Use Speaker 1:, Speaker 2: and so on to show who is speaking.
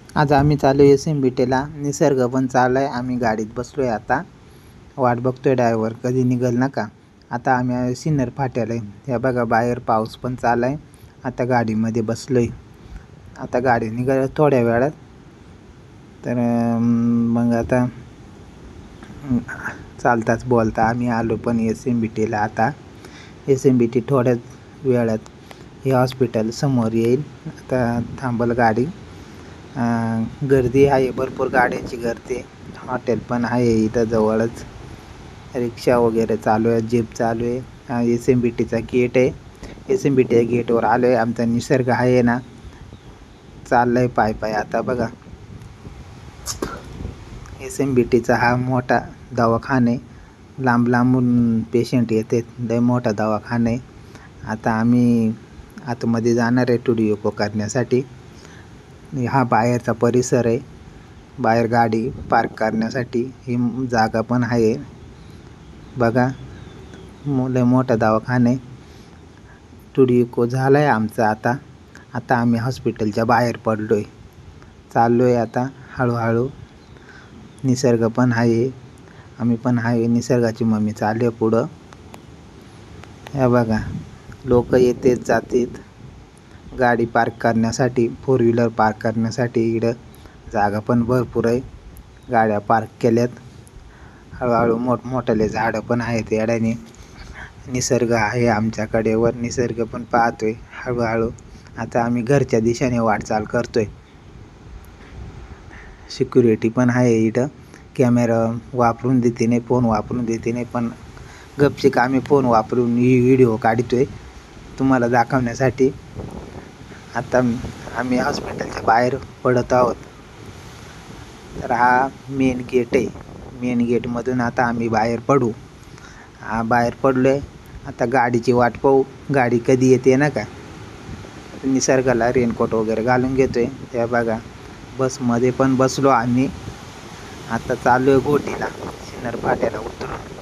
Speaker 1: आज आम्ही चालू आहे SMBTला. निसर्ग पण चाललाय. आम्ही गाडीत बसलोय आता. वाट बघतोय ड्रायव्हर कधी निघेल ना का. आता आम्ही सिन्नर फाट्याला आहे. हे बघा बाहेर पाऊस पण चाललाय. आता गाडीमध्ये बसलोय. आता गाडी निघेल थोड्या वेळात. तर मग आता चालताच बोलता आम्ही आलो पण SMBTला. आता SMBT थोड्याच वेळात हे हॉस्पिटल समोर येईल. आता थांबल गाडी. गर्दी आहे, भरपूर गाड्यांची गर्दी. हॉटेल पण आहे इथं जवळच. रिक्षा वगैरे चालू आहे, जीप चालू आहे. SMBTचा गेट आहे. SMBT गेटवर आलो आहे. आमचा निसर्ग आहे ना, चाललाय पाय पाय. आता बघा SMBTचा हा मोठा दवाखाना आहे. लांब लांबून पेशंट येते. लय मोठा दवाखाना आहे. आता आम्ही आतमध्ये जाणार आहे टुडिओको करण्यासाठी. हा बाहेरचा परिसर आहे. बाहेर गाडी पार्क करण्यासाठी ही जागा पण आहे. बघा लय मोठा दवाखाना आहे. टुडिओको झालाय आमचा. आता आम्ही हॉस्पिटलच्या बाहेर पडलोय. चाललोय आता हळूहळू. निसर्ग पण आहे, आम्ही पण आहे. निसर्गाची मम्मी चालली पुढं. हे बघा लोक येतेत जातात गाडी पार्क करण्यासाठी, 4 व्हीलर पार्क करण्यासाठी. इकडं जागा पण भरपूर आहे. गाड्या पार्क केल्यात. हळूहळू मोठमोठाले झाडं पण आहेत. येड्याने निसर्ग आहे आमच्याकडे वर. निसर्ग पण पाहतोय हळूहळू. आता आम्ही घरच्या दिशेने वाटचाल करतोय. सिक्युरिटी पण आहे इथं. कॅमेरा वापरून देते नाही, फोन वापरून देते नाही, पण गपचिक आम्ही फोन वापरून व्हिडिओ काढतोय तुम्हाला दाखवण्यासाठी. आता आम्ही हॉस्पिटलच्या बाहेर पडत आहोत. तर हा मेन गेट आहे. मेन गेटमधून आता आम्ही बाहेर पडू. बाहेर पडलोय. आता गाडीची वाट पाहू, गाडी कधी येते ना का. निसर्गाला रेनकोट वगैरे घालून घेतोय. त्या बघा बसमध्ये पण बसलो आम्ही. आता चालू आहे घोटीला, सिन्नर फाट्याला उतरून.